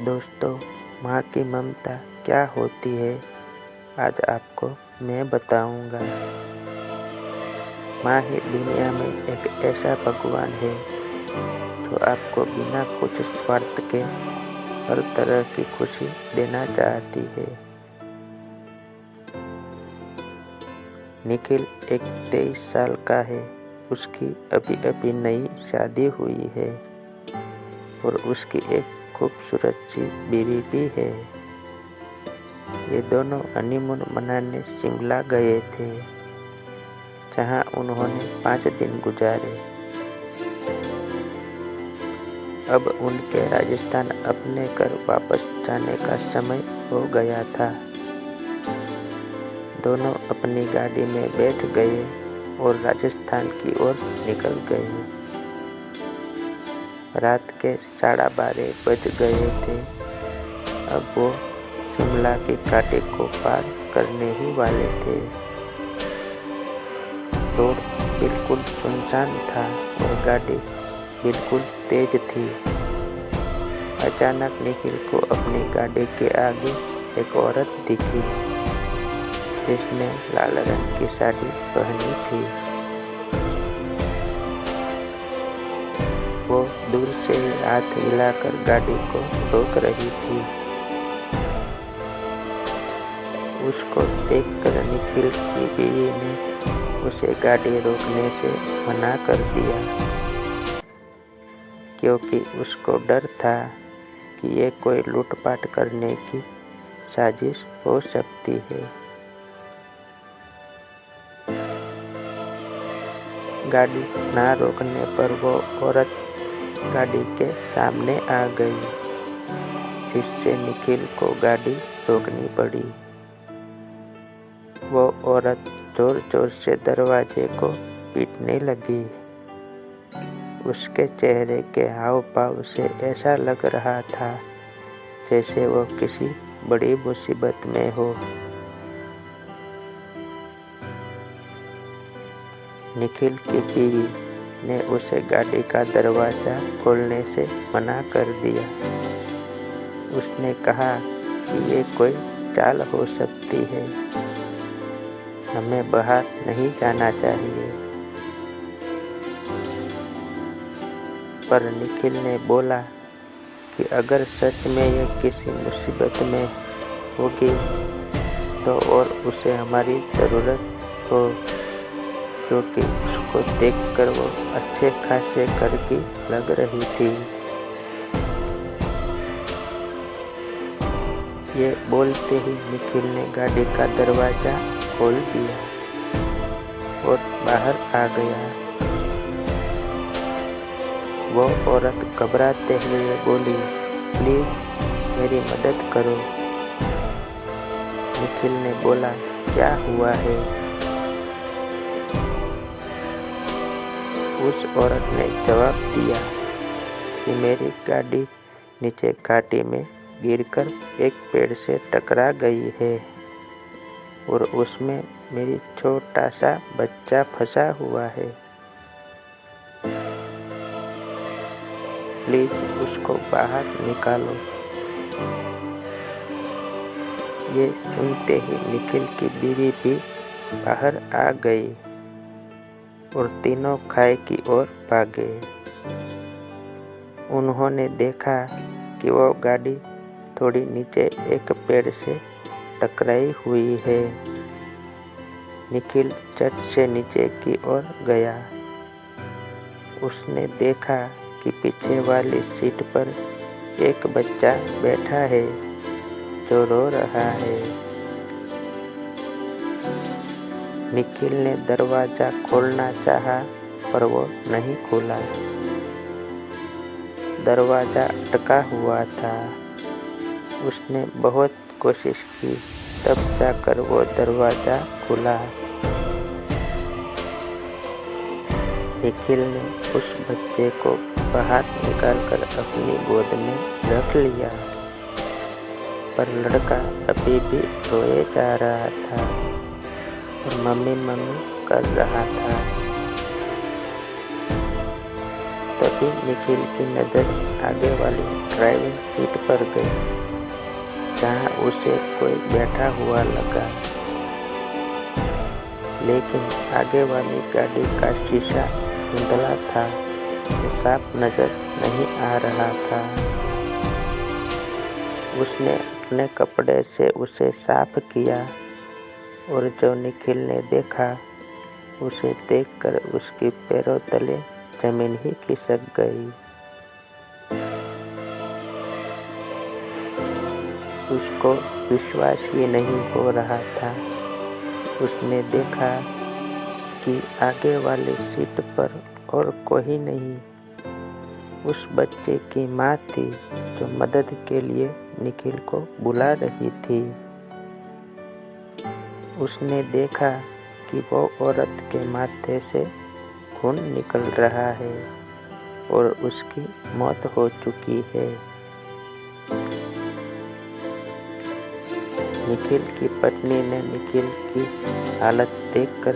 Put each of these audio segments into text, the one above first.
दोस्तों, माँ की ममता क्या होती है, आज आपको मैं बताऊंगा। माँ ही दुनिया में एक ऐसा भगवान है जो आपको बिना कुछ स्वार्थ के हर तरह की खुशी देना चाहती है। निखिल एक 23 साल का है। उसकी अभी अभी नई शादी हुई है और उसकी एक खूबसूरत सी बीवी भी है। ये दोनों हनीमून मनाने शिमला गए थे, जहां उन्होंने 5 दिन गुजारे। अब उनके राजस्थान अपने घर वापस जाने का समय हो गया था। दोनों अपनी गाड़ी में बैठ गए और राजस्थान की ओर निकल गए। रात के 12:30 बज गए थे। अब वो शिमला की घाटी को पार करने ही वाले थे। रोड बिल्कुल सुनसान था और गाड़ी बिल्कुल तेज थी। अचानक निखिल को अपनी गाड़ी के आगे एक औरत दिखी, जिसने लाल रंग की साड़ी पहनी थी। वो दूर से ही हाथ हिलाकर गाड़ी को रोक रही थी। उसको देखकर निखिल की बीवी ने उसे गाड़ी रोकने से मना कर दिया, क्योंकि उसको डर था कि ये कोई लूटपाट करने की साजिश हो सकती है। गाड़ी ना रोकने पर वो औरत गाड़ी के सामने आ गई, जिससे निखिल को गाड़ी रोकनी पड़ी। वो औरत जोर जोर से दरवाजे को पीटने लगी। उसके चेहरे के हाव भाव से ऐसा लग रहा था जैसे वो किसी बड़ी मुसीबत में हो। निखिल की बीवी ने उसे गाड़ी का दरवाज़ा खोलने से मना कर दिया। उसने कहा कि ये कोई चाल हो सकती है, हमें बाहर नहीं जाना चाहिए। पर निखिल ने बोला कि अगर सच में यह किसी मुसीबत में होगी तो और उसे हमारी ज़रूरत हो, क्योंकि उसको देखकर वो अच्छे खासे घर की लग रही थी। ये बोलते ही निखिल ने गाड़ी का दरवाज़ा खोल दिया और बाहर आ गया। वो औरत घबराते हुए बोली, प्लीज़ मेरी मदद करो। निखिल ने बोला, क्या हुआ है? उस औरत ने जवाब दिया कि मेरी गाड़ी नीचे घाटी में गिरकर एक पेड़ से टकरा गई है और उसमें मेरी छोटा सा बच्चा फंसा हुआ है। प्लीज उसको बाहर निकालो। ये सुनते ही निखिल की बीवी भी बाहर आ गई और तीनों खाई की ओर भागे। उन्होंने देखा कि वो गाड़ी थोड़ी नीचे एक पेड़ से टकराई हुई है। निखिल झट से नीचे की ओर गया। उसने देखा कि पीछे वाली सीट पर एक बच्चा बैठा है जो रो रहा है। निखिल ने दरवाज़ा खोलना चाहा पर वो नहीं खुला। दरवाज़ा अटका हुआ था। उसने बहुत कोशिश की, तब जाकर वो दरवाज़ा खुला। निखिल ने उस बच्चे को बाहर निकालकर अपनी गोद में रख लिया, पर लड़का अभी भी रोए जा रहा था और मम्मी मम्मी कर रहा था। तब तभी निखिल की नज़र आगे वाली ड्राइविंग सीट पर गई, जहाँ उसे कोई बैठा हुआ लगा। लेकिन आगे वाली गाड़ी का शीशा धुंधला था, साफ नजर नहीं आ रहा था। उसने अपने कपड़े से उसे साफ किया और जो निखिल ने देखा, उसे देखकर उसके पैरों तले जमीन ही खिसक गई। उसको विश्वास ही नहीं हो रहा था। उसने देखा कि आगे वाली सीट पर और कोई नहीं, उस बच्चे की माँ थी जो मदद के लिए निखिल को बुला रही थी। उसने देखा कि वो औरत के माथे से खून निकल रहा है और उसकी मौत हो चुकी है। निखिल की पत्नी ने निखिल की हालत देखकर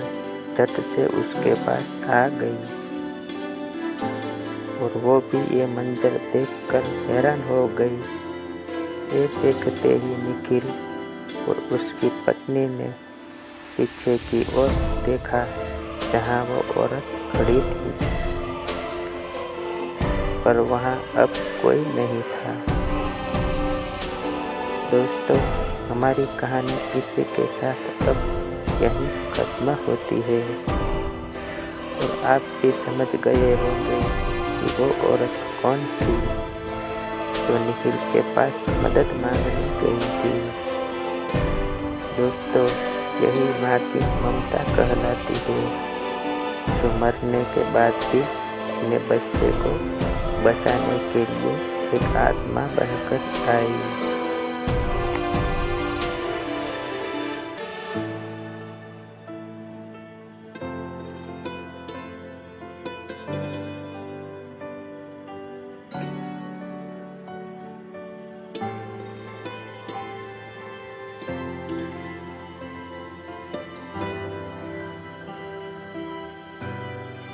झट से उसके पास आ गई और वो भी ये मंजर देखकर हैरान हो गई। ये देखते ही निखिल और उसकी पत्नी ने पीछे की ओर देखा, जहाँ वो औरत खड़ी थी, पर वहाँ अब कोई नहीं था। दोस्तों, हमारी कहानी इसी के साथ अब यहीं खत्म होती है और आप भी समझ गए होंगे कि वो औरत कौन थी जो निखिल के पास मदद मांगने गई थी। दोस्तों, यही माँ की ममता कहलाती है, जो मरने के बाद भी अपने बच्चे को बचाने के लिए एक आत्मा बनकर आई।